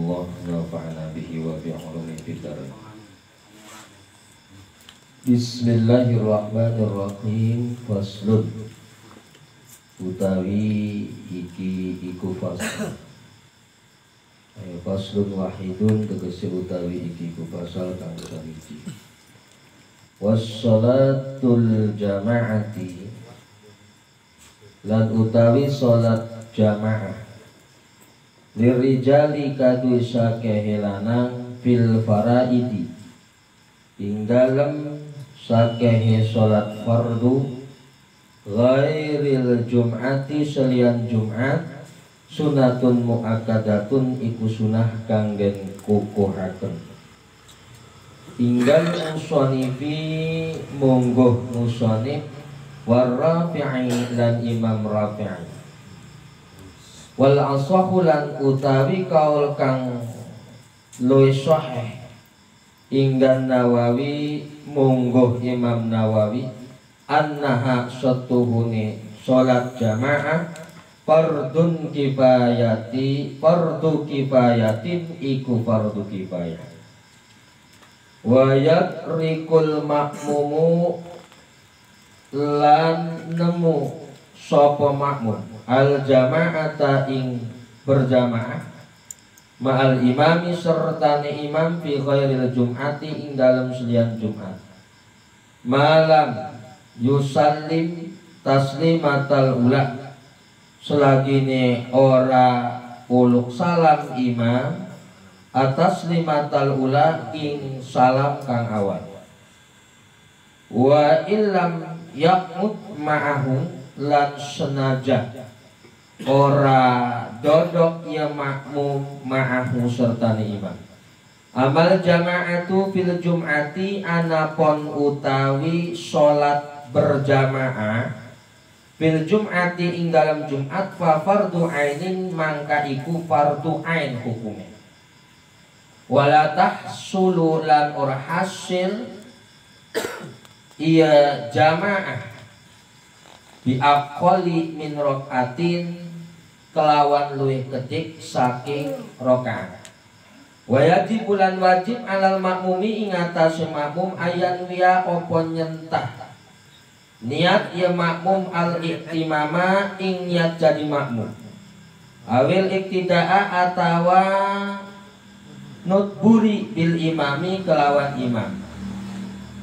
Allah nafa'ana bihi wa bi'ulumi fitarain. Bismillahirrahmanirrahim. Faslun utawi iki iku fasl. Faslun wahidun tegese utawi iki iku fasal kang sawiji. Wassalatul jama'ati lan utawi salat jamaah lirijali kadu sakehe lanang fil faraidi ing dalem sakehe salat fardu ghairil jum'ati selian Jumat sunatun muakkadatun iku sunah kanggen kukuhaken inggal musonifi monggoh musonif warrafi'i lan Imam Rafi'i wal asahu lan utawi kaul kang luwih sahih inggan Nawawi monggoh Imam Nawawi annaha satuhune salat jamaah fardun kifayati fardu kifayatin iku fardu kifayah wa yatrikul makmumu lan nemu sapa makmum al jama'ata ing berjamaah ma'al imami sertane imam fi khairil jum'ati ing dalam selian Jumat malam yusallim taslimatal ula selagine ora uluk salam imam atas limatal ula ing salam kang awal wa illam yaqut ma'ahum lan senaja ora dodok ya makmum ma'ahu sertane imam amal jama'atu fil jum'ati anapon utawi salat berjamaah fil jum'ati ing dalam Jumat fa fardu ainin mangka iku fardu ain hukume wala tahsulu lan ora hasil iya jamaah bi aqalli min rakaatin kelawan luwih kedik saking rakaat wa yajib lan wajib alal makmumi ing atase makmum ayan wiya apa nyentah niat ya makmum al iktimama ing niat jadi makmum awil iktidaa atawa nutburi bil imami kelawan imam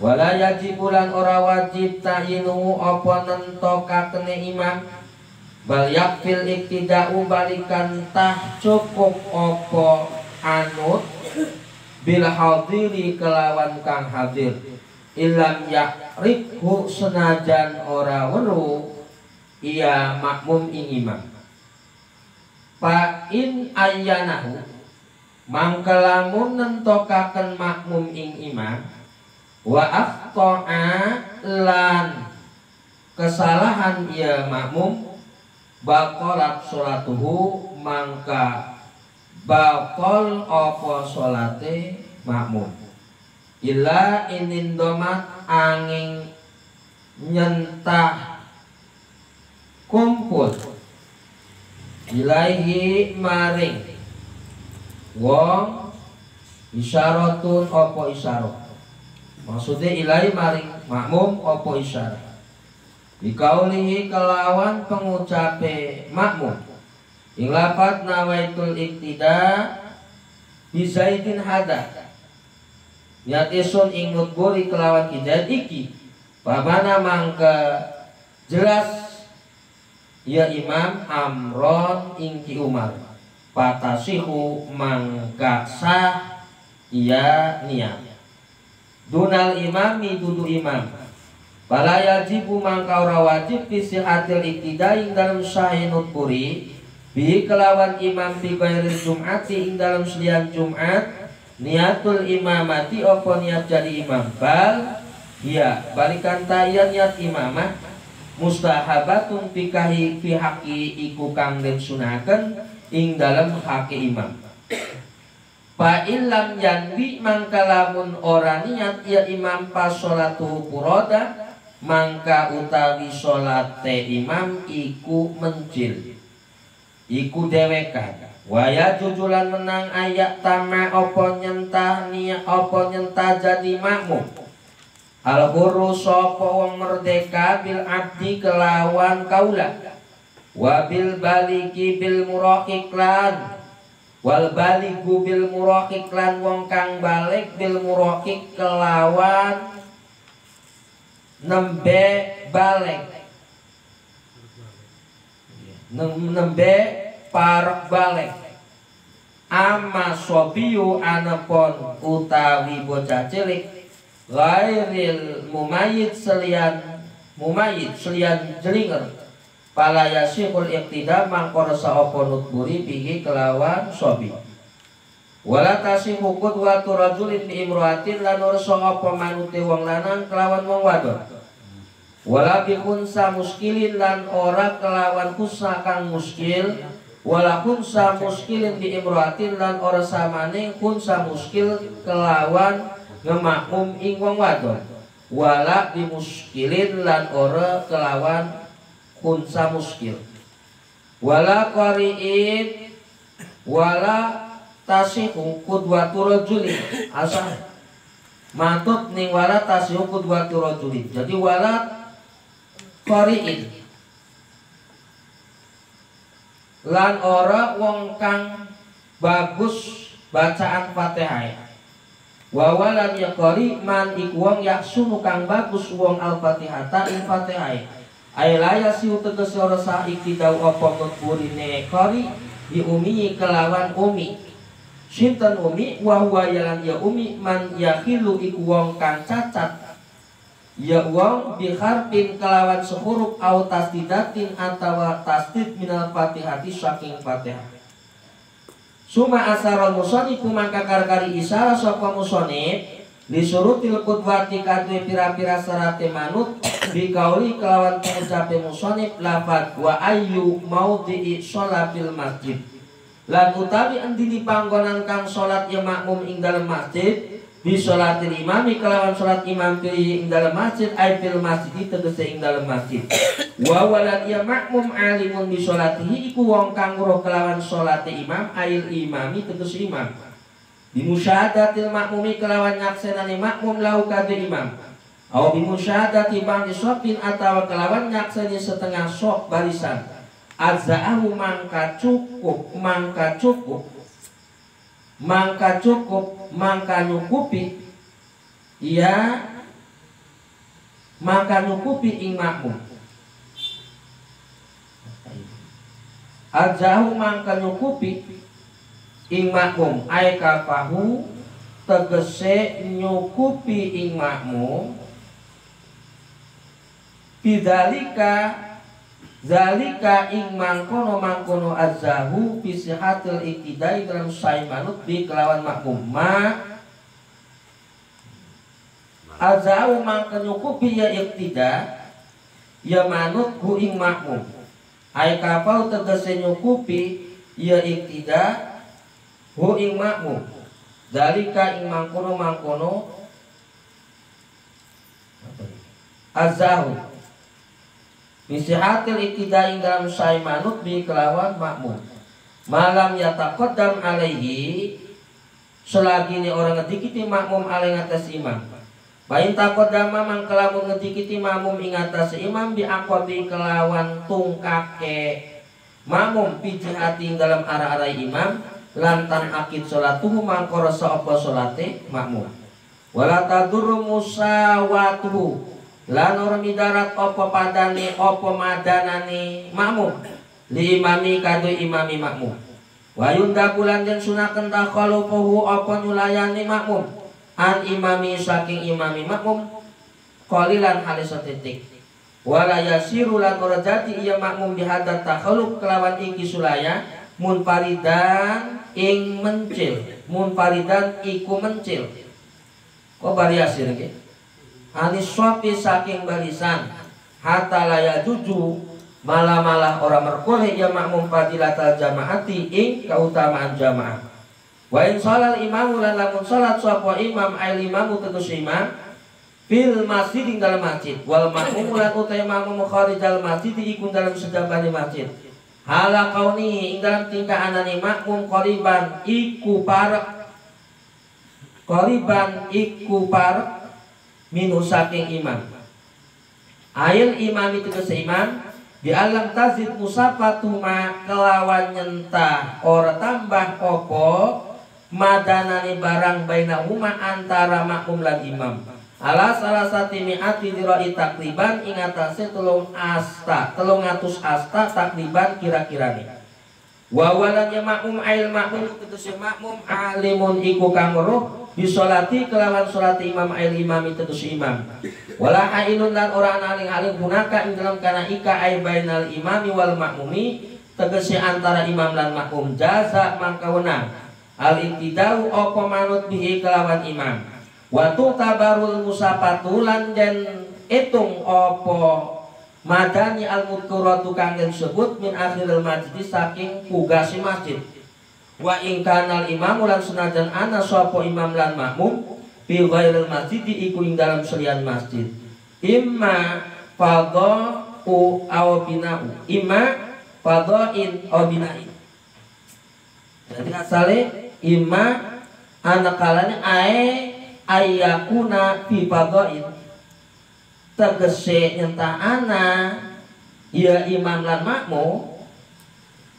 wala yajibulan ora wajib ta'inu apa nentokakene imam bal yakfil iktida'u balikan tah cukup apa anut bil hadiri kelawan kang hadir ilam yakribhu senajan ora weruh iya makmum ing imam fa in ayyanahu mangka lamun nentokaken makmum ing imam wa akhta'a lan kesalahan ia makmum baqalat sholatuhu mangka baqal apa sholate makmum illa inin domat angin nyentah kumpul ilaihi maring wong isyaratun apa isyarat maksudnya ilai maring makmum opo isyarat dikaulihi kelawan pengucape makmum ing lafad nawaitul iktida bizaidin hada niat isun ing nutburi kelawan kijad iki babana mangka jelas ya imam amron ing ki umar patasihu mangka sah iya niat dunal imami dudu imam bala yajibu mangka ora wajib fisihatil iktida ing dalam sahih nutburi bi kelawan imam fi ghairil jum'ati ing dalam selian Jumat niatul imamati apa niat jadi imam bal ya balikan tayan niat imamah mustahabatun fi haqi iku kang den sunaken ing dalam haki imam fa illam yanwi mangka lamun ora niat ya imam pas sholatu furoda mangka utawi sholate imam iku mencil iku dewekan Waya jujulan menang ayak tama opo nyentah niat opo nyentah jadi makmum. Al hurru sapa wong merdeka bil abdi kelawan kaula. Wabil baliki bil muraqiq lan wal baligu bil muraqiq lan wong kang balik bil muraqiq kelawan nembe balik. Nembe parek balik. Amma sobiyu anapun utawi bocah cilik ghairil mumayyid selian jelinger pala yasihul iqtida mangkorsa apa nutburi bihi kelawan sobi. Wala tasihu qudwatu rajulin bi imraatin lan ursa apa manute wong lanang kelawan wong wadon. Wala bi kunsa muskilin lan ora kelawan kunsa kang muskil. Wala kunsa muskilin bi imraatin lan ora samane kunsa muskil kelawan ngemakmum ing wong wadon. Wala bi muskilin lan ora kelawan kunsa muskil. Wala qari'in wala tasihu qudwatu rajulin asal matut ning wala tasihu qudwatu rajulin. Jadi wala qari'in lan ora wong kang bagus bacaan Fatihah. Wa walan yaqri man iku wong yaksunu kang bagus wong al-Fatihata ing Fatihah. Ay laya siu tegese ora sah iktidau apa mutburine qari di umi kelawan umi. Sinten umi wa huwa yalan ya umi man yakhilu iku wong kang cacat. Ya wong bi harfin kelawan sehuruf au tasdidatin atawa tasdid minal Fatihati saking Fatihah. Suma asarul musonifu mangka karkari isara sapa musonif disurutil qudwati kadwe pira-pira sarate manut bikauli kelawan pengucape musonif lafad wa ayyu maudhi'i sholatil masjid lan utawi endi di panggonan kang salat ya makmum ing dalem masjid bi sholatil imami kelawan salat imam pilih ing dalem masjid ay fil masjid tegese ing dalem masjid wa walad ya makmum alimun bi sholatihi iku wong kang weruh kelawan salate imam ail imami tegese imam bi musyahadatil makmumi kelawan nyaksenane makmum lahu kadhe imam au bi musyahadati ba'di shofin atawa kelawan nyakseni setengah shop barisan azzahu mangka cukup mangka nyukupi ya mangka nyukupi ing makmum azzahu mangka nyukupi ing makmum ay kafahu tegese nyukupi ing makmum bidzalika zalika ing mangkono azzahu fi sihatil iktidai dalam sai manut bi kelawan makmum ma azzahu mangka nyukupi ya iktida ya manut hu ing makmum ay kafau tegese nyukupi ya iktida hu ing makmum zalika ing mangkono azzahu bisihatil iktidai dalam sai manut bi kelawan makmum malam yataqaddam alaihi selagi ni orang ngedikiti makmum alai ngatas imam bain taqaddama mangkelamun ngedikiti makmum ing atas imam bi aqabi kelawan tungkake makmum pijihati dalam arah-arah imam lantan akid sholatuhu mangkorasa apa sholate makmum wala tadurru musawatuhu lan ora midarat apa padane apa madanane makmum li imami kado imami makmum wa yundakulan den sunaken takhalufuhu apa nyulayani makmum an imami saking imami makmum qalilan halis titik wala yasiru lan ora dadi iya makmum bihadat takhaluf kelawan iki sulaya munfaridan ing mencil munfaridan iku mencil kok variasi iki anis swapi saking barisan hatta laya juju malah orang merkoleh ya makmum fadilatal jamaati ing keutamaan jamaah wa in sholal imamu lan lamun sholat sapa imam ail imamu tegus imam fil masjid ing dalam masjid wal makmum lan utai makmum kharijal masjid ikun dalam sejabane masjid hala kauni ing dalam tingkah anani makmum qoriban iku parek minu saking imam. Ail imam itu imam di alam tazid musafatuma kelawan nyentah ora tambah opo madanani barang bainahuma antara makmum lan imam. Ala salah satu mi'ati diroi takriban ingatase 300 asta takriban kira-kirane. Wawalannya makmum ail makmum tegese makmum alimun iku kang weruh bisolati kelawan solati imam ail imam tegese imam. Wala hailun lan ora aling-aling punaka ing dalam kana ika ai bainal imami wal makmumi tegese antara imam lan makmum jaza mangka wenang al iktidau apa manut bihi kelawan imam. Watu tabarul musafatulan dan hitung opo madani al mudkuratu kang disebut min akhiril masjid saking pugasi masjid. Wa ing kanal imam lan senajan ana sapa imam lan makmum fi ghairil masjid iku ing dalam selian masjid. Imma fadha aw bina'u imma fadhain aw bina'in. Jadi asale imma anak kalane ayakuna fi fadhain tegese nyentah ana ya imam lan makmum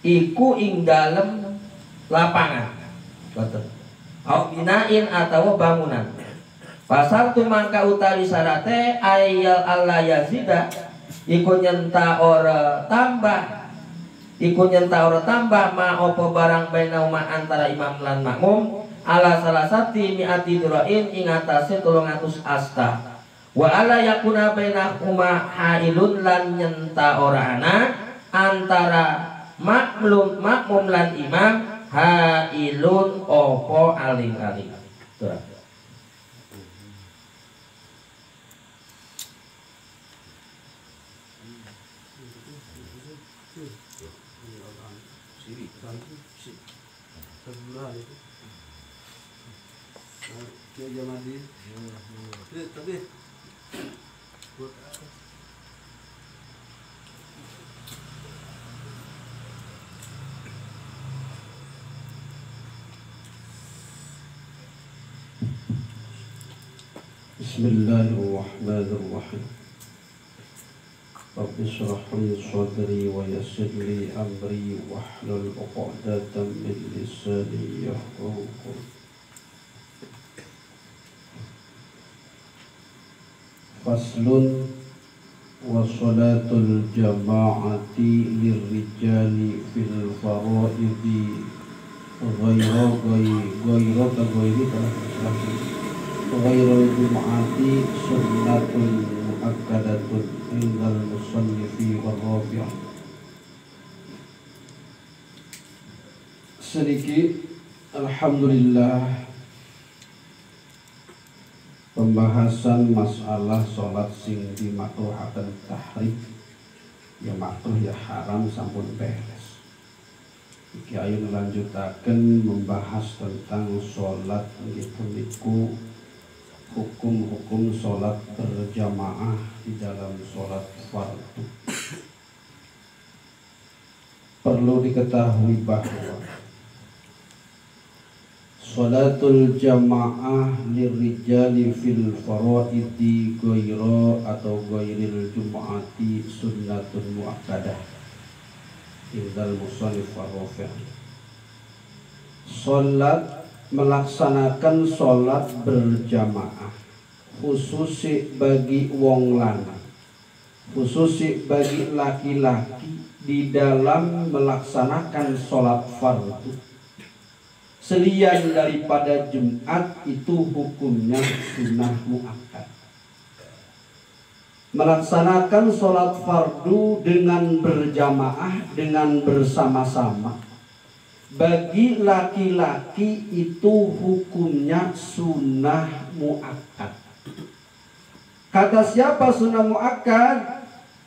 iku ing dalem lapangan betul au binain atau bangunan pasal tu mangka utawi syarate ayal Allah yazida iku nyentah ora tambah ma opo barang bainauma antara imam lan makmum ala salah sati mi'ati dirain ing atase 300 asta wa ala yakuna bainahuma hailun lan nyenta ora ana antara makmum lan imam hailun opo aling-aling. Bismillahirrahmanirrahim. Rabbi shrah li sadri wa yassir li amri wahlul 'uqdatam min lisani yafqahu qawli. Faslun wa salatul jama'ati lirrijali fil faraidi ghairul jum'ati sunnatun muakkadatun indal musannifi warrafi'ah. Sedikit alhamdulillah pembahasan masalah sholat sing dimakruhaken tahrim ya makruh ya haram sampun beres. Iki ayo lanjutaken membahas tentang sholat nggih punika hukum-hukum sholat berjamaah di dalam sholat fardu. Perlu diketahui bahwa sholatul jamaah lirijali fil faraidi ghaira atau ghairil jum'ati sunnatun muakkadah indal musannif warrafi'. Sholat melaksanakan sholat berjamaah khususi bagi wong lanang, khususi bagi laki-laki di dalam melaksanakan sholat fardu selian daripada Jumat itu hukumnya sunnah muakkad. Melaksanakan sholat fardu dengan berjamaah, dengan bersama-sama bagi laki-laki itu hukumnya sunnah muakkad. Kata siapa sunnah muakkad?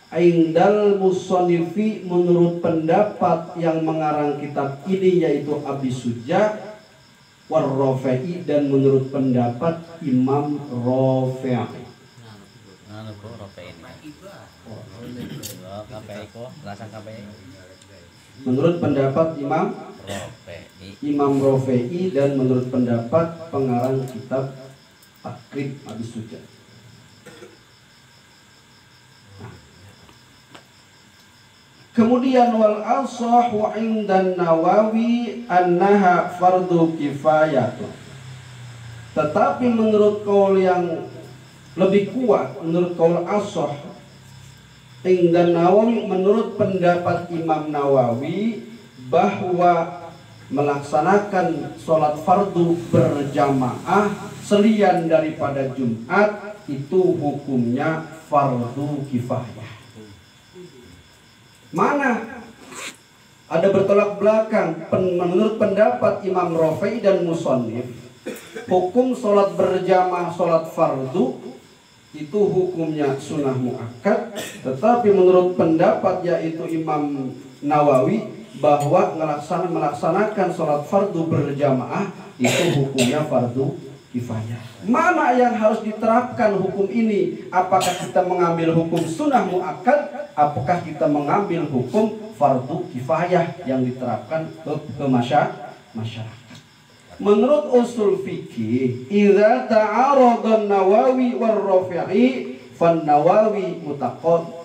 Indal musannifi, menurut pendapat yang mengarang kitab ini yaitu Abi Suja warrafi'i, dan menurut pendapat Imam Rafi'i. menurut pendapat Imam Rafi'i dan menurut pendapat pengarang kitab Takrib Habis Sujud. Kemudian wal ashahu indan Nawawi annaha fardu kifayah. Tetapi menurut kaul yang lebih kuat, menurut kaul ashah indan Nawawi, menurut pendapat Imam Nawawi, bahwa melaksanakan sholat fardu berjamaah selian daripada Jumat itu hukumnya fardu kifayah. Mana ada bertolak belakang menurut pendapat Imam Rafi'i dan Musannif, hukum sholat berjamaah sholat fardu itu hukumnya sunnah muakkad. Tetapi menurut pendapat yaitu Imam Nawawi, bahwa melaksanakan sholat fardu berjamaah itu hukumnya fardu kifayah. Mana yang harus diterapkan hukum ini? Apakah kita mengambil hukum sunnah muakkad, apakah kita mengambil hukum fardu kifayah yang diterapkan ke masyarakat? Menurut usul fikih, idza ta'arada an-Nawawi war Rafi'i fan-Nawawi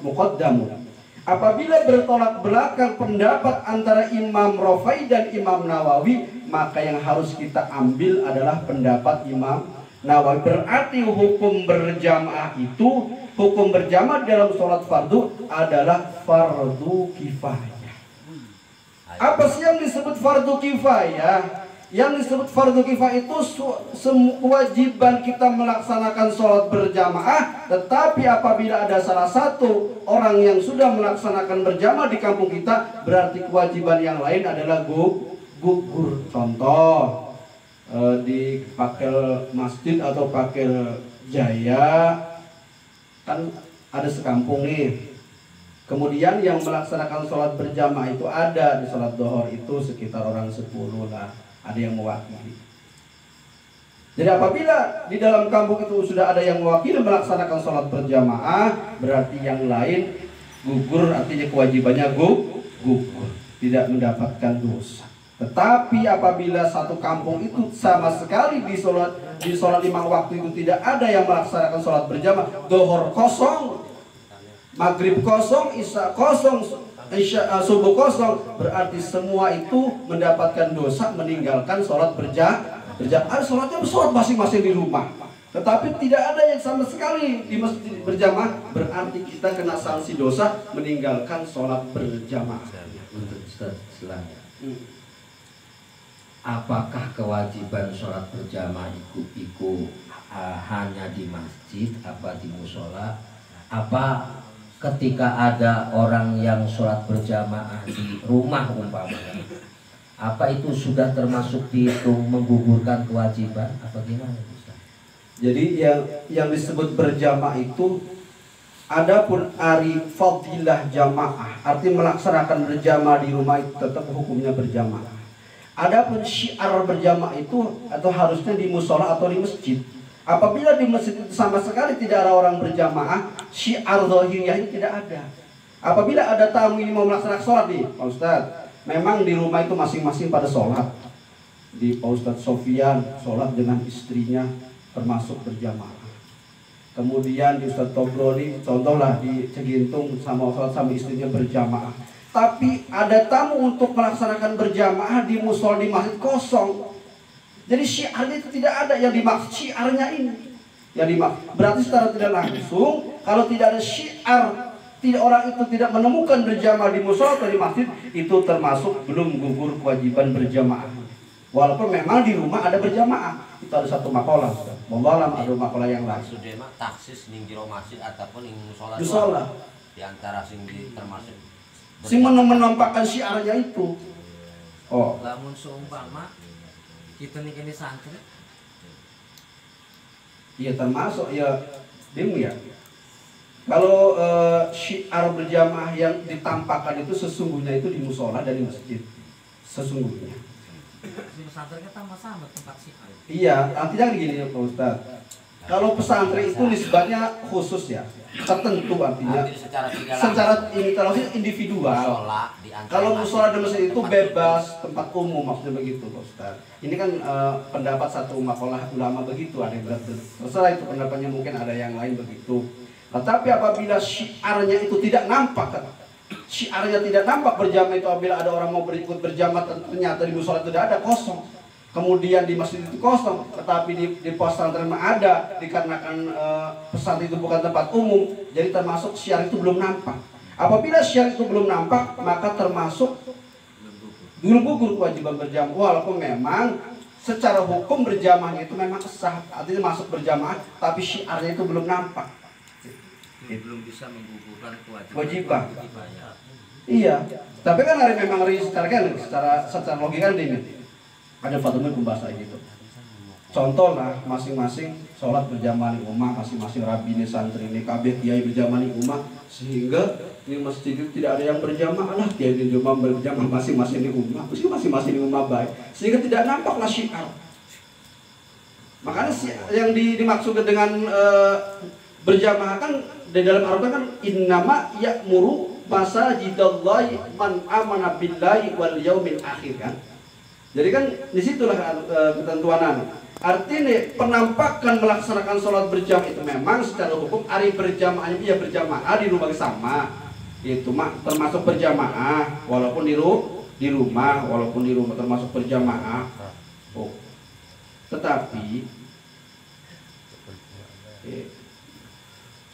muqaddamun. Apabila bertolak belakang pendapat antara Imam Rafi'i dan Imam Nawawi, maka yang harus kita ambil adalah pendapat Imam Nawawi. Berarti hukum berjamaah itu, hukum berjamaah dalam sholat fardu adalah fardu kifayah. Apa sih yang disebut fardu kifayah? Yang disebut fardu kifayah itu kewajiban kita melaksanakan sholat berjamaah. Tetapi apabila ada salah satu orang yang sudah melaksanakan berjamaah di kampung kita, berarti kewajiban yang lain adalah gugur. Contoh di Pakel Masjid atau Pakel Jaya, kan ada sekampung nih. Kemudian yang melaksanakan sholat berjamaah itu ada di sholat dohor itu sekitar orang 10 lah, ada yang mewakili. Jadi apabila di dalam kampung itu sudah ada yang mewakili melaksanakan sholat berjamaah, berarti yang lain gugur, artinya kewajibannya gugur, tidak mendapatkan dosa. Tetapi apabila satu kampung itu sama sekali di sholat 5 waktu itu tidak ada yang melaksanakan sholat berjamaah, dohor kosong, maghrib kosong, isya kosong, subuh kosong, berarti semua itu mendapatkan dosa meninggalkan sholat berjamaah. Sholatnya sholat masing-masing di rumah, tetapi tidak ada yang sama sekali di masjid berjamaah, berarti kita kena sanksi dosa meninggalkan sholat berjamaah. Untuk selanjutnya, apakah kewajiban sholat berjamaah itu hanya di masjid, apa di musola, apa ketika ada orang yang sholat berjamaah di rumah umpamanya, apa itu sudah termasuk dihitung menggugurkan kewajiban, apa gimana Ustaz? Jadi yang disebut berjamaah itu, adapun ari fadilah jamaah, artinya melaksanakan berjamaah di rumah itu tetap hukumnya berjamaah. Adapun syiar berjamaah itu atau harusnya di musola atau di masjid. Apabila di masjid itu sama sekali tidak ada orang berjamaah, syiar zahiriyah itu tidak ada. Apabila ada tamu ini mau melaksanakan sholat nih, Pak Ustadz, memang di rumah itu masing-masing pada sholat. Di Pak Ustadz Sofian sholat dengan istrinya termasuk berjamaah. Kemudian di Ustadz Tobroni, contohlah di Cegintung sama sholat sama istrinya berjamaah. Tapi ada tamu untuk melaksanakan berjamaah di musola di masjid kosong. Jadi syiarnya itu tidak ada, yang dimaksud syiarnya ini. Yang dimaksud berarti secara tidak langsung, kalau tidak ada syiar, orang itu tidak menemukan berjamaah di musola atau di masjid, itu termasuk belum gugur kewajiban berjamaah. Walaupun memang di rumah ada berjamaah, itu ada satu makalah. Wallahualam ada makalah yang lain. Maksudnya mah taksis ning jero masjid ataupun ning musola. Musola. Di antara sing termasuk sing menampakkan syiarnya itu. Oh. Lamun seumpama kita nih kini santri. Iya termasuk ya demo ya. Kalau syiar berjamaah yang ditampakkan itu sesungguhnya itu di musola dan di masjid. Sesungguhnya. Di santri kita sama-sama tempat syiar. Iya, artinya gini Pak Ustaz. Kalau pesantren itu nisbatnya khusus ya, tertentu artinya. Artinya secara tidak Secara individual. musola di antara Kalau musola dan masjid itu tempat bebas, tempat umum maksudnya begitu, Pak Ustaz. Ini kan pendapat satu makalah ulama begitu, ada yang terserah itu pendapatnya, mungkin ada yang lain begitu. Tetapi apabila syiarnya itu tidak nampak, syiarnya tidak nampak berjamaah itu, apabila ada orang mau berikut berjamaah ternyata di musola tidak ada, kosong. Kemudian di masjid itu kosong, tetapi di pesantren ada, dikarenakan pesantren itu bukan tempat umum, jadi termasuk syiar itu belum nampak. Apabila syiar itu belum nampak, maka termasuk belum gugur kewajiban berjamaah, walaupun memang secara hukum berjamaahnya itu memang sah, artinya masuk berjamaah, tapi syiarnya itu belum nampak. Belum bisa menggugurkan Kewajiban. ya. Iya, tapi kan hari memang secara logika ini. Ada fatwa pembahasan gitu. Contoh lah, masing-masing sholat berjamaah di rumah, masing-masing rabi ini, santri ini, kabeh kiai berjamaah di rumah, sehingga di masjid itu tidak ada yang berjamaah lah, kiai di rumah berjamaah masing-masing di rumah, masing-masing di rumah baik, sehingga tidak nampaklah syiar. Makanya yang dimaksud dengan berjamaah kan di dalam Al-Quran kan innama ya'muru masajidallahi man amana billahi wal yaumil akhir kan. Jadi kan disitulah ketentuanan. Artinya penampakan melaksanakan sholat berjamaah itu memang secara hukum hari berjamaahnya dia berjamaah di rumah sama. Itu termasuk berjamaah walaupun di rumah, termasuk berjamaah. Oh. Tetapi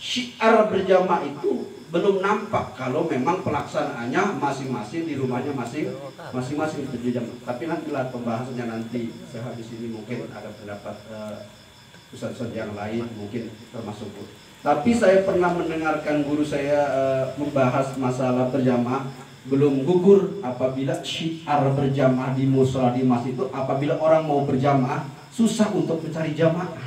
syiar berjamaah itu belum nampak kalau memang pelaksanaannya masing-masing di rumahnya masing-masing berjamaah. Tapi nantilah pembahasannya nanti sehabis ini mungkin ada pendapat ustaz-ustaz yang lain mungkin termasuk. Tapi saya pernah mendengarkan guru saya membahas masalah berjamaah belum gugur apabila syiar berjamaah di mushola di masjid itu apabila orang mau berjamaah susah untuk mencari jamaah.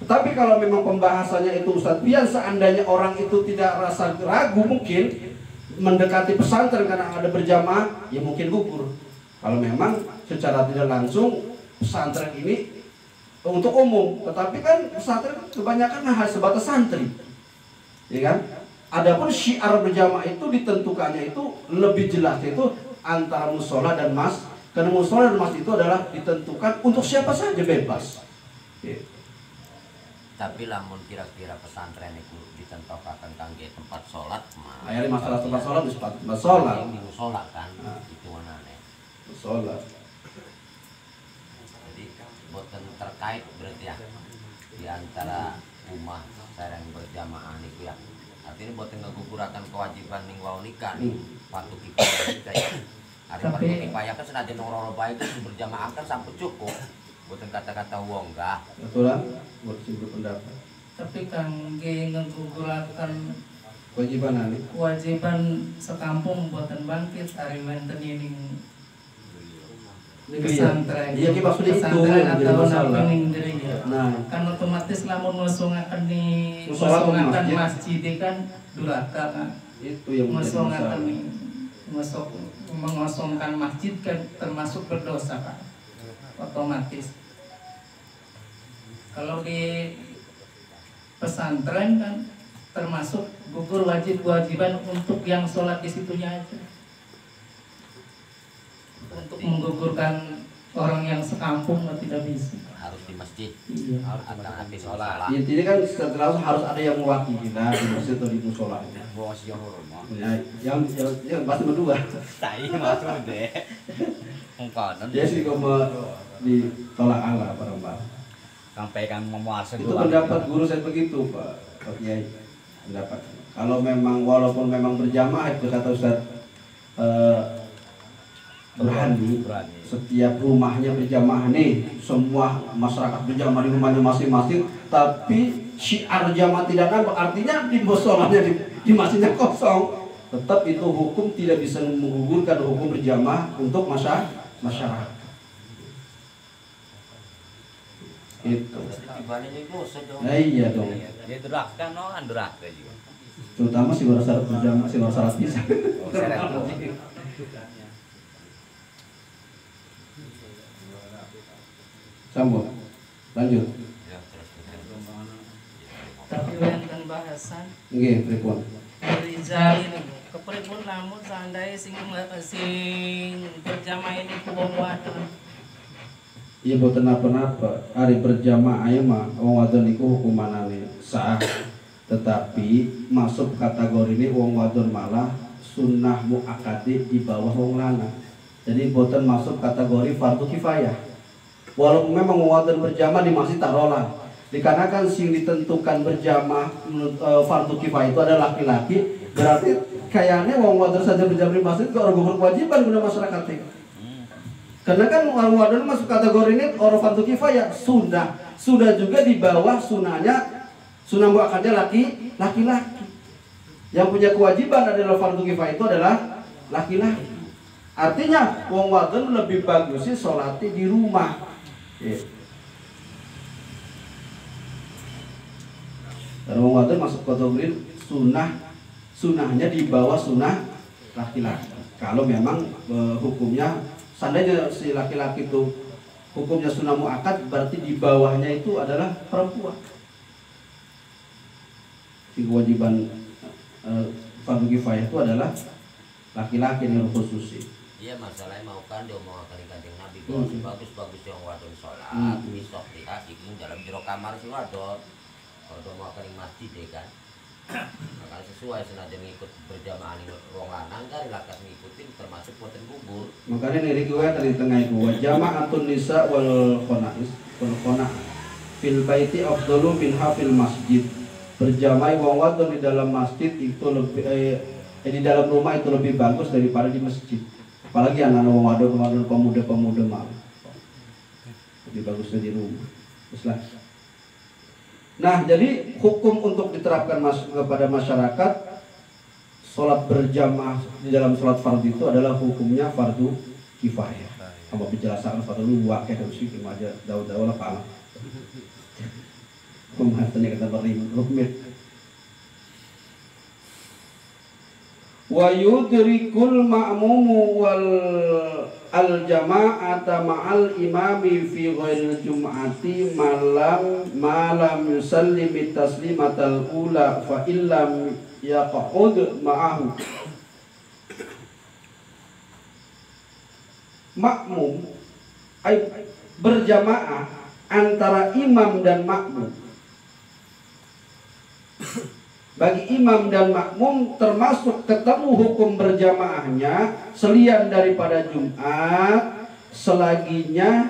Tapi kalau memang pembahasannya itu Ustaz Pian, seandainya orang itu tidak rasa ragu mungkin mendekati pesantren karena ada berjamaah, ya mungkin gugur. Kalau memang secara tidak langsung pesantren ini untuk umum, tetapi kan pesantren kebanyakan hanya sebatas santri, ya kan? Adapun syiar berjamaah itu ditentukannya itu lebih jelas, itu antara musola dan mas, karena musola dan mas itu adalah ditentukan untuk siapa saja bebas. Tapi lamun kira-kira pesantren itu ditentokaken kangge tempat sholat mah. Ayat masalah tempat sholat di tempat sholat. Yang di musola kan itu manane. Sholat. Jadi boten terkait berarti ya di antara ummah sareng berjamaah niku ya. Artinya boten ngaguguraken kewajiban ning wau nikah ning patuh kifayah ya. Ari patuh kifayah kan senajan ora baik berjamaah kan sampun cukup. Boten kata-kata wong enggak. Betul lah, buat simpul pendapat. Tapi kangge ngeguguraken kewajiban sekampung buatan bangkit hari wonten ning negeri pesantren. Iya, maksudnya itu pesantren yang jadi atau masalah. ning diri. Nah, Kan otomatis lamun ngosongaken di Musola masjid kan durhaka kan. itu yang menjadi masalah. Mengosongkan masjid kan termasuk berdosa kan. Otomatis. Kalau di pesantren kan termasuk gugur kewajiban untuk yang sholat di situnya aja. Untuk menggugurkan orang yang sekampung tidak bisa. Harus di masjid. Iya. Harus di sholat. Intinya kan setelah harus ada yang mewakili lah di masjid atau di musola. Bos yang hormat. Ya, yang pasti berdua. Tai masuk deh. Engkau Dia sih ditolak Allah para mbak. sampaikan memuaskan Itu pendapat guru saya begitu Pak Kiai. Pendapat. Kalau memang walaupun memang berjamaah itu kata Ustaz berani setiap rumahnya berjamaah nih, semua masyarakat berjamaah di rumahnya masing-masing, tapi syiar jamaah tidak nampak, artinya di musholanya di masjidnya kosong, tetap itu hukum tidak bisa menggugurkan hukum berjamaah untuk masyarakat. Itu. Nah, iya dong. Ya durhaka no kan durhaka juga. Terutama si orang syarat berjamaah, si orang syarat bisa. Sambung. Lanjut. Hasan. Nggih, pripun? Rijalin kepripun lamun seandainya sing berjamaah ini wong wadon. Iya boten napa-napa. Ari berjamaah ya mah wong wadon iku hukumanane sah. Tetapi masuk kategori ini wong wadon malah sunnah muakkadi di bawah wong lanang. Jadi boten masuk kategori fardu kifayah. Walaupun memang wong wadon berjamaah di masjid tarolah. Dikarenakan sing ditentukan berjamaah fardu kifayah itu adalah laki-laki, berarti kayaknya wong wadon saja berjamaah di masjid kok orang berkewajiban guna masyarakat ini. Karena kan orang wadon masuk kategori ini orang fardu kifayah sudah juga di bawah sunahnya sunnah muakkadnya laki-laki. Yang punya kewajiban adalah fardu kifayah itu adalah laki-laki. Artinya wong wadon lebih bagus sih sholatnya di rumah. Karena wong wadon masuk kategori sunahnya di bawah sunnah laki-laki. Kalau memang hukumnya seandainya si laki-laki itu hukumnya sunnah muakkad, berarti di bawahnya itu adalah perempuan. Si kewajiban fardu kifayah itu adalah laki-laki yang khusus. Iya, masalahnya mau kan diomongkan Kanjeng Nabi kalau bagus-bagus yang wadon sholat besok lihat iki dalam jero kamar si wadon. Kalau mau ke masjid deh kan, makanya sesuai senajan ngikut berjamaah nih wong lanang kan lakas ngikutin termasuk boten gugur. Makanya niri gue tadi tengah itu jama'atun nisa wal khona fil baiti afdalu minha fil masjid. Berjamaah wong wadon di dalam masjid itu lebih di dalam rumah itu lebih bagus daripada di masjid. Apalagi anak-anak wong wadon pemuda-pemuda mah lebih bagusnya di rumah. Teruslah. Nah, jadi hukum untuk diterapkan kepada masyarakat sholat berjamaah di dalam sholat fardu itu adalah hukumnya fardu kifayah. Apa penjelasan fardu luwak ya harus itu aja daun-daun lah pala. Pembahasannya kata rumit. Wa yudrikul ma'mumu wal al-jama'ata ma'al imami fi ghairil jum'ati malam yusallim taslimatal ula fa illam yaq'ud ma'ahu. Makmum berjamaah antara imam dan makmum. Bagi imam dan makmum termasuk ketemu hukum berjamaahnya selian daripada Jumat selaginya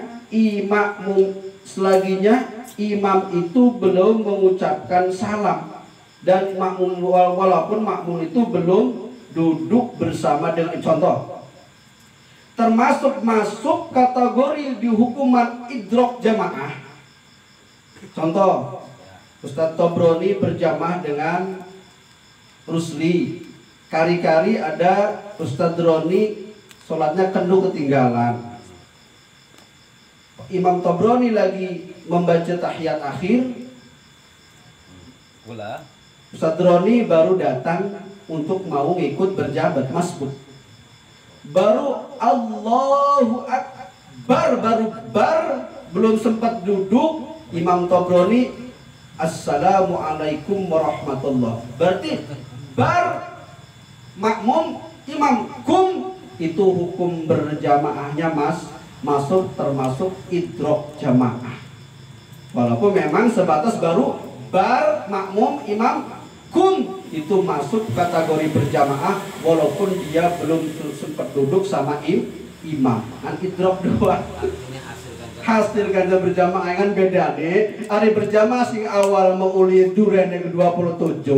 imam itu belum mengucapkan salam dan makmum walaupun makmum itu belum duduk bersama dengan contoh termasuk masuk kategori di hukuman idrok jamaah. Contoh Ustadz Tobroni berjamaah dengan Rusli. Kari-kari ada Ustadz Roni sholatnya kendu ketinggalan. Imam Tobroni lagi membaca tahiyat akhir. Ustadz Roni baru datang untuk mau ngikut berjabat masbuk. Baru Allahu Akbar, belum sempat duduk Imam Tobroni Assalamualaikum warahmatullah. Berarti makmum imam kum itu hukum berjamaahnya masuk termasuk idrok jamaah. Walaupun memang sebatas baru makmum imam kum itu masuk kategori berjamaah walaupun dia belum sempat duduk sama imam. Kan idrok doang. Hasil ganja berjamaah kan beda nih. Hari berjamaah sing awal meuli duren yang ke-27.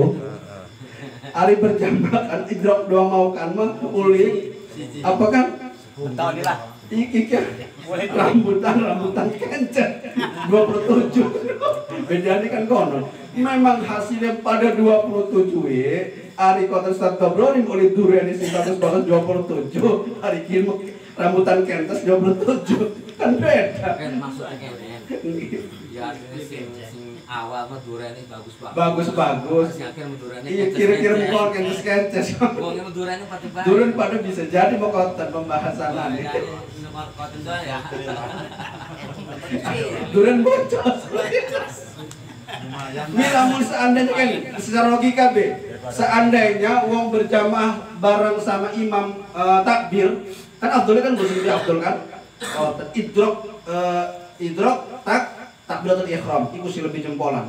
Hari berjamaah kan idrok doang mau kan meuli apa kan? Tahu nih lah. Iki kan rambutan kencet 27. Beda nih kan konon. Memang hasilnya pada 27 hari kota Ustadz Tobroni meuli duren sing 27. Hari kieu rambutan kentes 27. Kan beda. Kan maksudnya kan ya sing awal mah durane bagus-bagus. Bagus-bagus. Sing akhir durane iya kira-kira mau kentes. Wong durane pati-pati. Durun pada bisa jadi mau konten pembahasan ini. Konten doang ya. Durun bocor. Namun seandainya kan secara logika B, seandainya wong berjamaah bareng sama imam takbir, kan Abdul kan bersih Abdul kan? Oh, idrok takbiratul ihram iku sih lebih jempolan.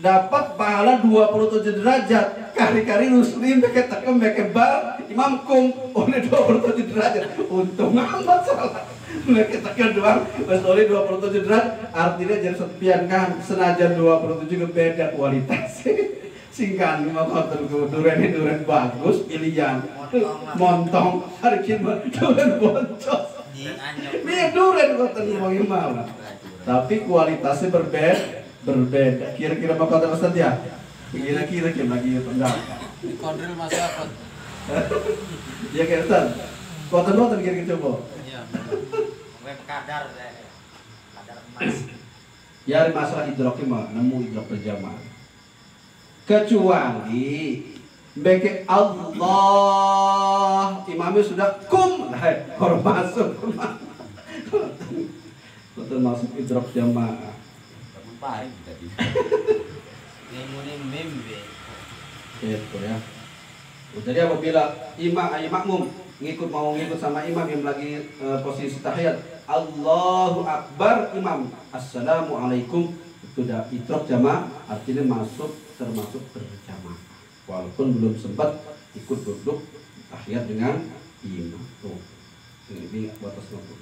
Dapat pahala 27 derajat. Kari-kari muslim beke tekem beke bar imam kum oleh 27 derajat. Untung amat salah. Beke tekem doang pas oleh 27 derajat artinya jadi sepian kan senajan 27 beda kualitas. Singkan maka duren bagus pilihan. Montong hari kini duren boncos. Ini duren kota imam. Tapi kualitasnya berbeda. Kira-kira mau kata Ustaz ya? Kira-kira lagi enggak. Kontrol masyarakat. Ya kayak Ustaz. Kota kira-kira coba. Iya. Kadar emas. Ya masalah idrok mah nemu idrok berjamaah. Kecuali beke Allah imamnya sudah kum lah orang masuk. Kota masuk idrok jamaah. Baik tadi. Membe. Gitu ya. Jadi apabila makmum mau ngikut sama imam yang lagi posisi tahiyat, Allahu Akbar imam, Assalamualaikum, itu udah idrok jamaah, artinya termasuk berjamaah. Walaupun belum sempat ikut duduk tahiyat dengan imam. Tuh. Ini batas waktu.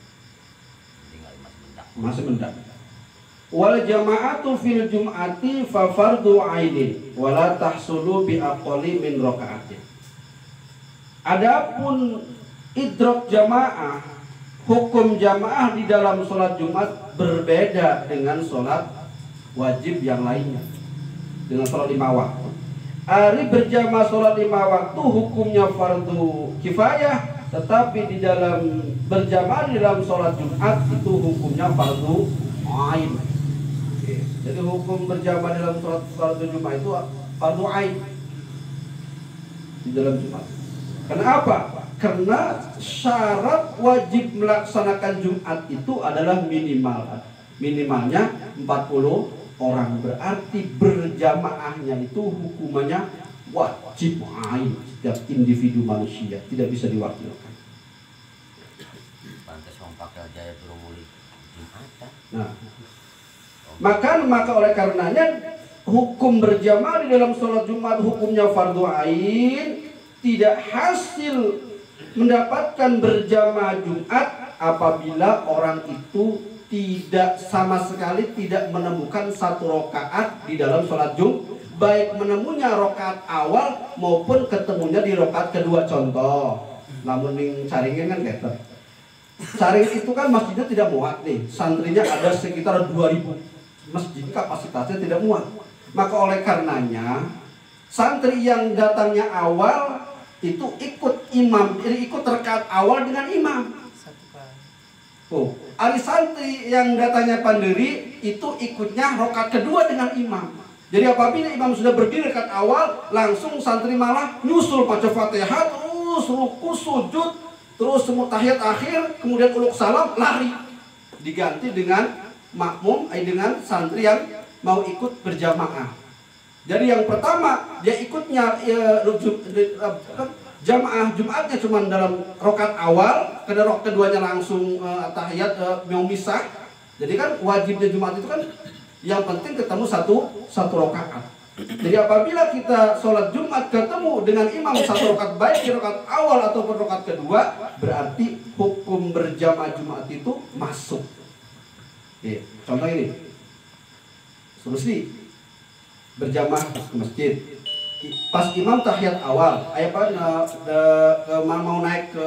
Masih mendak. Wal jama'atu fil jum'ati fa fardu ainin wala tahsulu bi aqalli min raka'atin. Adapun idrok jamaah, hukum jamaah di dalam sholat Jumat berbeda dengan sholat wajib yang lainnya. Dengan sholat 5 waktu. Ari berjamaah sholat 5 waktu hukumnya fardu kifayah, tetapi di dalam berjamaah di dalam sholat Jumat itu hukumnya fardu ain. Jadi hukum berjamaah dalam sholat fardu Jumat itu fardu ain di dalam Jumat. Kenapa? Karena syarat wajib melaksanakan Jumat itu adalah minimalnya 40 orang. Berarti berjamaahnya itu hukumannya wajib ain setiap individu manusia, tidak bisa diwakilkan. Pantas wong pakai jaya turun Jumatan. Nah, maka oleh karenanya hukum berjamaah di dalam sholat Jumat hukumnya fardu ain, tidak hasil mendapatkan berjamaah Jumat apabila orang itu tidak sama sekali tidak menemukan satu rakaat di dalam sholat Jumat, baik menemunya rakaat awal maupun ketemunya di rakaat kedua. Contoh, namun yang caringin kan gitu. Caring itu kan masjidnya tidak muat nih, santrinya ada sekitar 2000. Masjid kapasitasnya tidak muat. Maka oleh karenanya santri yang datangnya awal itu ikut rakaat awal dengan imam. Oh, ari santri yang datangnya pandiri itu ikutnya rakaat kedua dengan imam. Jadi apabila imam sudah berdiri rakaat awal, langsung santri malah nyusul baca Fatihah terus ruku sujud terus semua tahiyat akhir, kemudian uluk salam lari. Diganti dengan makmum dengan santri yang mau ikut berjamaah. Jadi yang pertama dia ikutnya jamaah Jumatnya cuma dalam rakaat awal, keduanya langsung tahiyat mau misah. Jadi kan wajibnya Jumat itu kan yang penting ketemu satu rakaat. Jadi apabila kita sholat Jumat ketemu dengan imam satu rakaat baik di rakaat awal ataupun rakaat kedua, berarti hukum berjamaah Jumat itu masuk. Oke, contoh ini, solusi berjamaah ke masjid. Pas imam tahiyat awal, mau naik ke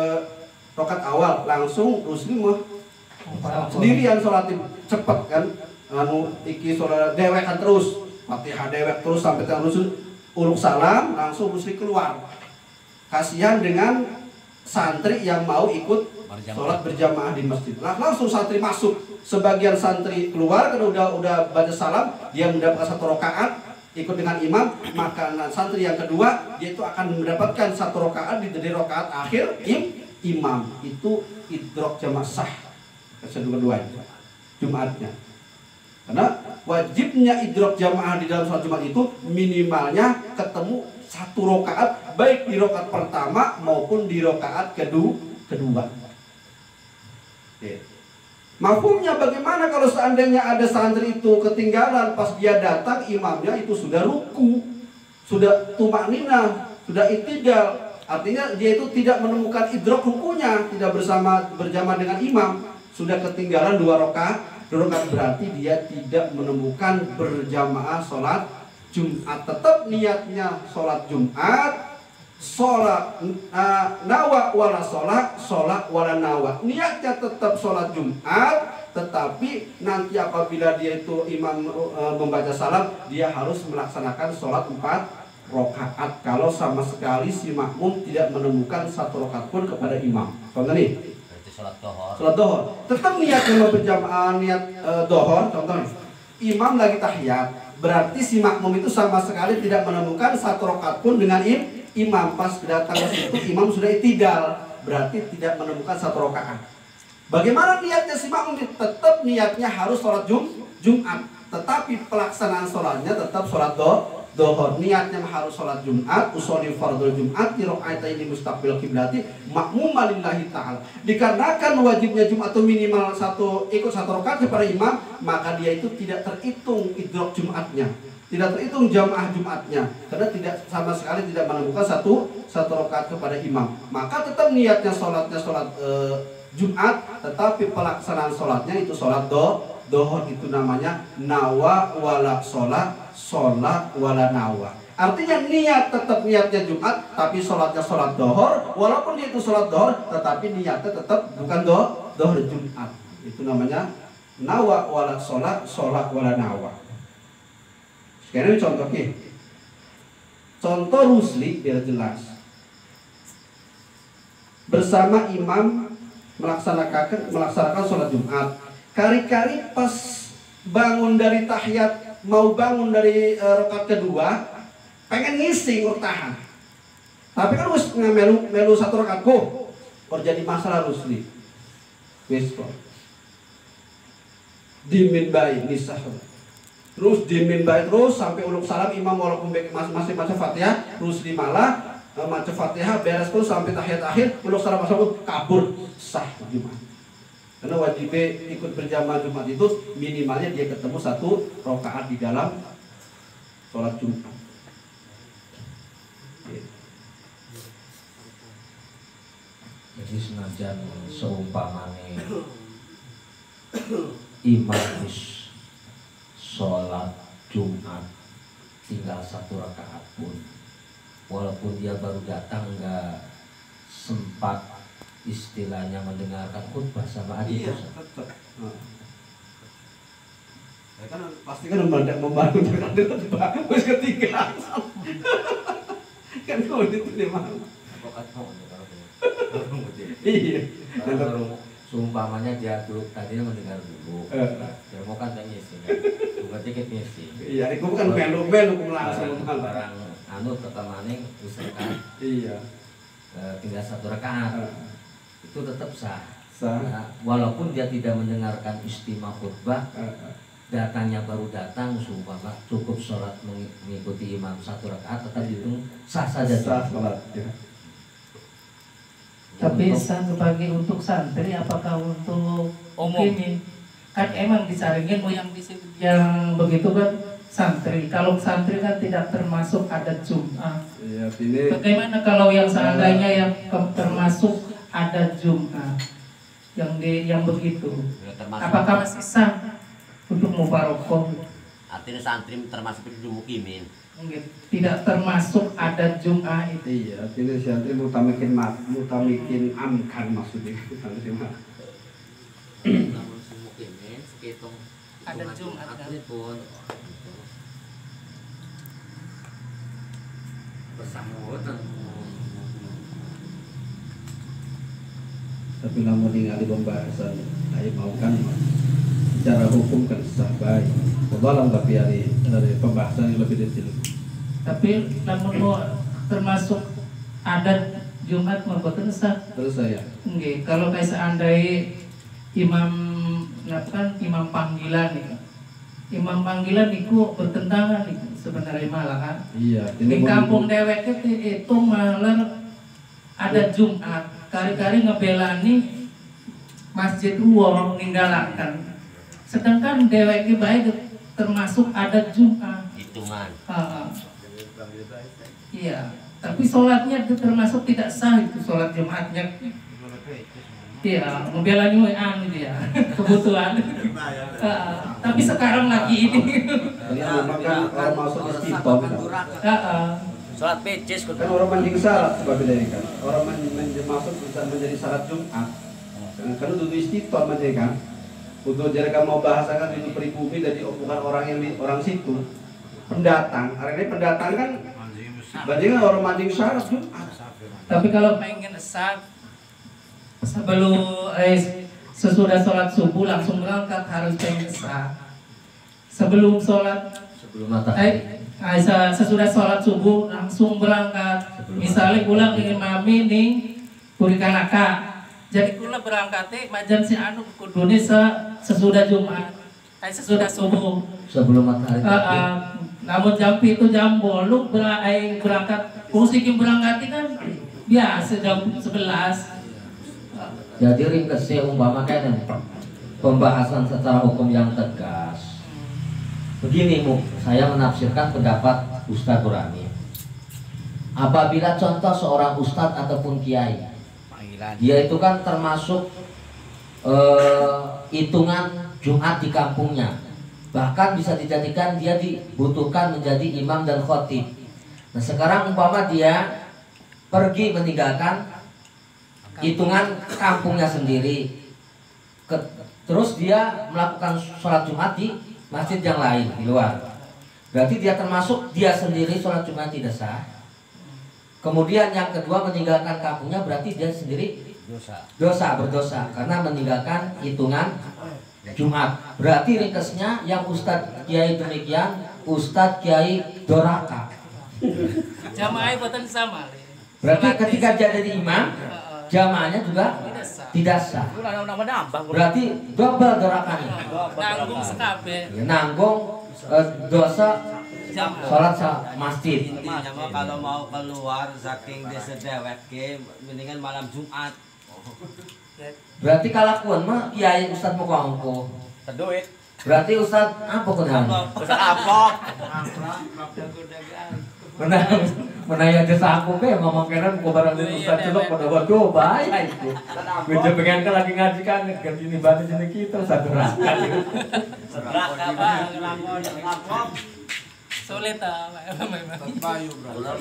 rakaat awal, langsung Rusli sendirian sholatin cepet kan, iki sholat dewekan terus, Fatihah dewek terus sampai tengah rusun, uluk salam, langsung Rusli keluar. Kasihan dengan santri yang mau ikut sholat berjamaah di masjid. Langsung santri masuk, sebagian santri keluar karena udah baca salam, dia mendapatkan satu rakaat ikut dengan imam, maka santri yang kedua dia itu akan mendapatkan satu rakaat di rakaat akhir imam. Itu idrok jamaah sah kedua-duanya Jumatnya. Karena wajibnya idrok jamaah di dalam sholat Jumat itu minimalnya ketemu 1 rakaat, baik di rakaat pertama maupun di rakaat kedua. Mafhumnya bagaimana kalau seandainya ada santri itu ketinggalan, pas dia datang imamnya itu sudah ruku, sudah tumakninah, sudah i'tidal, artinya dia itu tidak menemukan idrok rukunya, tidak berjamaah dengan imam, sudah ketinggalan 2 rakaat, berarti dia tidak menemukan berjamaah sholat Jumat. Tetap niatnya sholat Jumat, sholat nawa wala sholat wala nawa. Niatnya tetap sholat Jumat, tetapi nanti apabila dia itu imam membaca salam, dia harus melaksanakan sholat 4 rakaat. Kalau sama sekali si makmum tidak menemukan 1 rakaat pun kepada imam. Contoh nih, sholat dohor, tetap niatnya mau berjamaah, niat dohor. Contohnya, imam lagi tahiyat, berarti si makmum itu sama sekali tidak menemukan 1 rakaat pun dengan imam. Pas datang ke situ imam sudah i'tidal, berarti tidak menemukan 1 rakaat. Bagaimana niatnya si makmum? Tetap niatnya harus sholat Jumat, tetapi pelaksanaan sholatnya tetap sholat dohor. Niatnya harus sholat Jumat, usolli fardhu Jumat di rakaataini mustaqbil qiblati makmuman lillahi ta'ala. Dikarenakan wajibnya Jumat itu minimal ikut 1 rakaat kepada imam, maka dia itu tidak terhitung idrok Jumatnya, tidak terhitung jamaah Jumatnya, karena tidak sama sekali tidak menemukan satu rakaat kepada imam. Maka tetap niatnya sholatnya sholat Jumat, tetapi pelaksanaan sholatnya itu sholat dohor. Itu namanya nawa wala sholat wala nawa. Artinya niat tetap niatnya Jumat, tapi sholatnya sholat dohor. Walaupun dia itu sholat dohor, tetapi niatnya tetap bukan dohor Jumat. Itu namanya nawa wala sholat wala nawa. Sekarang contohnya, contoh rusli biar jelas. Bersama imam melaksanakan sholat Jumat. Kari-kari pas bangun dari tahiyat, mau bangun dari rakaat kedua, pengen ngisi urtahan. Tapi kan harus melu 1 rakaat kok. Jadi masalah rusli. Wis kok. Dimin baik nisah. Terus dimin baik terus sampai uluk salam imam walaupun masih baca Fatihah, rusli malah maca Fatihah beres terus sampai tahiyat akhir, uluk salam masuk kabur, sah Jumat. Karena wajib ikut berjamaah Jumat itu minimalnya dia ketemu 1 rakaat di dalam sholat Jumat. Jadi senajan seumpamane imam wis sholat Jumat tinggal 1 rakaat pun, walaupun dia baru datang nggak sempat istilahnya mendengarkan khutbah sama adik. Iya, tetap. Ya kan pasti kan membantu dengan khutbah, terus ketinggalan. Kan kau itu dia mau. Iya. Seumpamanya dia dulu tadinya mendengar dulu, dia mau kan ngisi, juga dikit ngisi. Iya, itu bukan melu langsung barang anu tetamane usahakan. Iya. Tinggal 1 rakaat. Itu tetap sah. Nah, walaupun dia tidak mendengarkan istimah khutbah, datangnya baru datang, seumpama cukup sholat mengikuti imam 1 rakaat, tetap itu sah saja. Sah sholat. Ya. Tapi sebagai untuk santri, apakah untuk ini kan emang disaringin yang begitu kan santri. Kalau santri kan tidak termasuk adat Jumat. Iya, ini. Bagaimana kalau yang seandainya yang termasuk adat Jumat yang begitu? Apakah masih sah untuk mubarokoh? Artinya santri termasuk di mukimin. Tidak termasuk adat Jumat itu. Iya, artinya santri mutamikin amkan maksudnya. Namun mukimin sekitung Adat Jumat kan? pun bersangkutan. Tapi namun ningali pembahasan ayo mau kan secara hukum kan sah baik. Wallahualam, tapi dari pembahasan yang lebih detail. Tapi namun mau termasuk adat Jumat membuat sah. Terus saya. Nggih, kalau kayak seandainya imam kan imam panggilan nih kan. imam panggilan itu bertentangan itu sebenarnya malah kan. Iya, Di kampung dewek itu malah ada Jumat, kali-kali ngebelani masjid uang ninggalakan. Sedangkan dewek baik termasuk ada Jumat. Hitungan. Iya, tapi sholatnya itu termasuk tidak sah itu sholat Jumatnya. Iya, membelanya anu dia kebutuhan. Tapi sekarang lagi ini. Jadi makan orang masuk istiqom. Sholat pecis Kan orang manjing syarat sebab bedanya kan. Orang masuk bisa menjadi syarat Jumat. Kan untuk istiqom menjadi kan. Untuk jika mau bahasakan ini pribumi dari bukan orang yang orang situ. Pendatang. Hari ini pendatang kan bajingan orang manjing syarat Jumat. Tapi kalau pengen sah sebelum sesudah sholat subuh langsung berangkat harus pengen sah. Sebelum sholat matahari. Sesudah sholat subuh langsung berangkat. Misalnya pulang dengan mami nih kurikanaka. Jadi kula berangkat majan si anu kudune sesudah Jumat. Sesudah subuh. Sebelum matahari. Namun jam itu jam 8 berangkat. Musikin berangkat kan biasa jam 11. Jadi ringkesnya umpama kayak pembahasan secara hukum yang tegas. Begini Bu, saya menafsirkan pendapat Ustadz Burani. Apabila contoh seorang ustadz ataupun kiai, dia itu kan termasuk hitungan Jumat di kampungnya. Bahkan bisa dijadikan dia dibutuhkan menjadi imam dan khotib. Nah sekarang umpama dia pergi meninggalkan hitungan kampungnya sendiri, terus dia melakukan sholat Jumat di masjid yang lain di luar. Berarti dia termasuk dia sendiri sholat Jumat tidak sah. Kemudian yang kedua meninggalkan kampungnya berarti dia sendiri berdosa karena meninggalkan hitungan Jumat. Berarti ringkesnya yang Ustadz Kiai demikian, Ustadz Kiai doraka. Jamaah buatan sama. Berarti ketika dia jadi imam, jamaahnya juga tidak sah. Berarti double dorakanya. Nanggung sekabe. Ya, nanggung dosa sholat masjid. Intinya mah kalau mau keluar saking desa dewek ke mendingan malam Jumat. Berarti kalakuan mah kiai ustad mau kongko. Keduit. Berarti ustad apa kudahan? Ustad apa? Menanya jasa aku ke ngomong keren ku barang ustad celok pada waduh bahaya itu. Bejo pengen kan lagi ngaji kan ganti ini batu sini kita ustad neraka. Neraka bang, ngapok. Sulit memang. Ular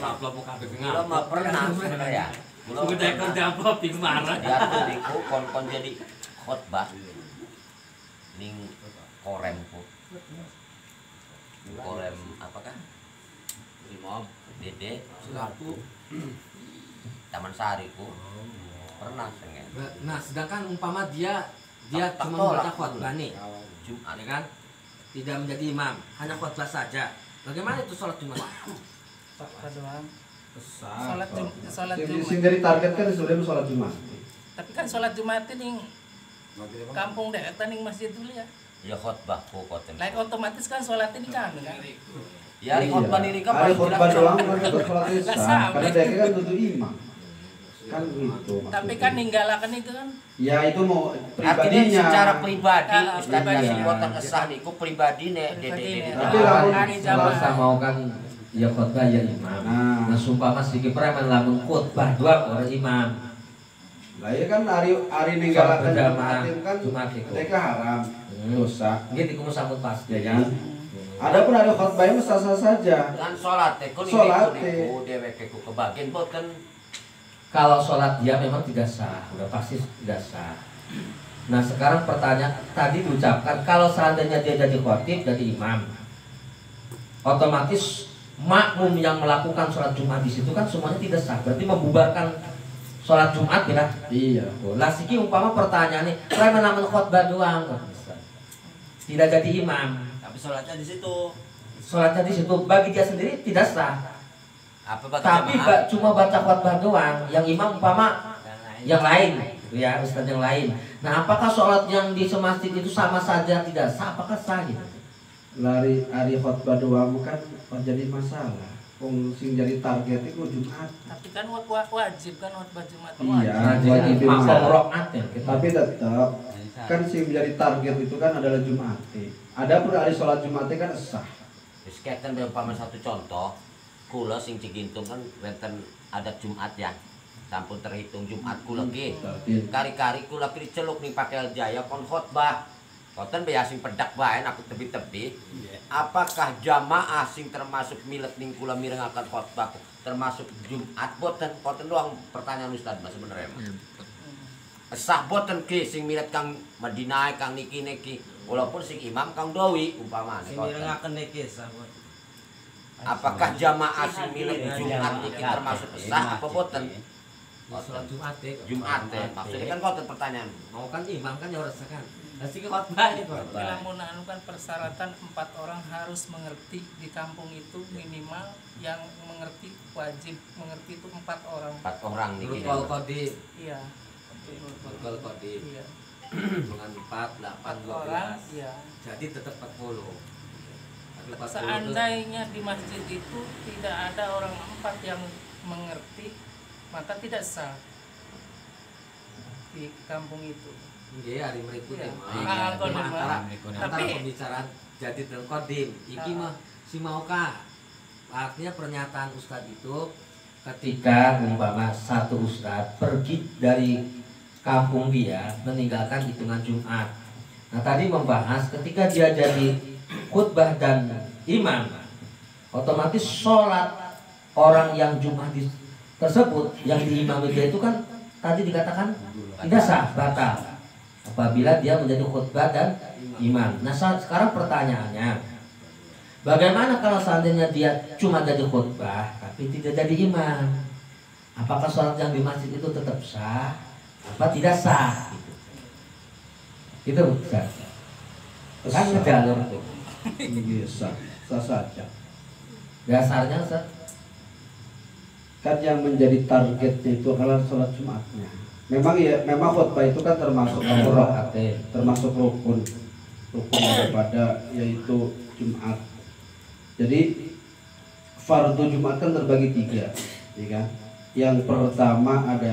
mah pernah sebenarnya. Udah kerja apa ping marah. Ya tuh diku kon jadi khotbah ning korem apakah Imam Dede Selaku Taman Sari ku pernah sengen. Nah, sedangkan umpama dia Tak cuma tolak membaca khotbah nih, Jumat ya kan? Tidak menjadi imam, hanya khotbah saja. Bagaimana itu sholat Jumat? Sholat Sing dari target kan sudah sholat Jumat. Tapi kan sholat Jumat ini kampung dewek ning masjid dulu ya. ya khotbah ku koten. Lain otomatis kan sholat ini kan. Ya di khotbah diri kan Hari paling khotbah jelas. doang kan sholat isya. Karena dia kan tutup imam. Kan gitu. Tapi kan ninggalakan itu kan. Ya itu mau Artinya pribadinya. secara pribadi Ustaz pribadi. kasih kota kesah niku pribadi nek dede. Tapi lamun Kalau saya mau kan ya khotbah ya imam. Nah. Nah sumpah mas sedikit preman lamun khotbah dua orang imam. Lah ya kan hari ninggalakan Berjamaah, Jumat kan Jumat itu. mereka haram dosa. Gitu kamu sambut pasti Ya kan? Adapun hari khotbahnya sah-sah saja. Kan salat teh kun Salat teh. niku dhewek ku kebagian boten. Kalau sholat dia memang tidak sah, udah pasti tidak sah. Nah sekarang pertanyaan tadi diucapkan kalau seandainya dia jadi khotib, jadi imam, otomatis makmum yang melakukan sholat Jumat di situ kan semuanya tidak sah, berarti membubarkan sholat Jumat ya. Iya. Lah siki umpama pertanyaannya, saya menamun khotbah doang, tidak jadi imam, Tapi sholatnya di situ. sholatnya di situ bagi dia sendiri tidak sah. Apa bagi Tapi jamaah? cuma baca khotbah doang, yang imam umpama yang lain, ya ustadz yang lain. Nah, apakah sholat yang di semasjid itu sama saja tidak sah? Apakah sah gitu? lari hari khotbah doang kan jadi masalah. Wong sing jadi target itu Jumat. Tapi kan wajib kan khotbah Jumat. Iya, Jadi wajib makmum Jumat. rokaat ya. Tapi tetap kan sing menjadi target itu kan adalah Jumat. Ada pun hari sholat Jumat kan sah. Wis keten umpama satu contoh, kula sing Cigintung kan wonten adat Jumat ya. Sampun terhitung Jumat kula ki. Kari-kari kula ki diceluk ning Pakel Jaya kon khotbah. Boten be sing pedak wae aku tepi-tepi. Apakah jamaah sing termasuk milet ning kula mirengaken khotbah termasuk Jumat boten? Boten doang pertanyaan Ustaz Mas sebenarnya. Sah boten ki sing milet Kang Madinah Kang niki walaupun sing imam Kang Dowi umpamane. Sing mirengaken niki sah. Apakah jamaah sing milet Jumat niki termasuk sah apa boten? Sholat Jumat deh. Jumat deh. Maksudnya kan boten pertanyaan. Mau kan imam kan ya harus kan. Nasi khotbah itu. Namun kan persyaratan 4 orang harus mengerti di kampung itu minimal yang mengerti wajib mengerti itu 4 orang. 4 orang niki. Rukul Qadi. Iya. Rukul Qadi. Iya. Dengan 4, 8, 12. Orang, iya. Jadi tetap 40. Tapi 40 Seandainya di masjid itu tidak ada orang 4 yang mengerti, maka tidak sah di kampung itu. nggih hari berikutnya. Iya. Antara Tapi- pembicaraan jadi Qadim. Iki mah si mauka. Artinya pernyataan Ustadz itu Ketika umpama satu ustadz pergi dari kampung dia meninggalkan hitungan Jumat. Nah tadi membahas ketika dia jadi khutbah dan imam, otomatis sholat orang yang Jumat tersebut yang diimami dia itu kan tadi dikatakan tidak sah, batal apabila dia menjadi khutbah dan imam. Nah sekarang pertanyaannya, bagaimana kalau seandainya dia cuma jadi khutbah tapi tidak jadi imam? Apakah sholat yang di masjid itu tetap sah apa tidak sah? Itu Ustaz. Kan ngejalur tuh. Bisa, sah saja. Dasarnya Ustaz. Kan yang menjadi targetnya itu adalah sholat Jumatnya. Memang khutbah itu kan termasuk termasuk rukun daripada yaitu Jumat. Jadi fardu Jumat kan terbagi 3, ya kan? Yang pertama ada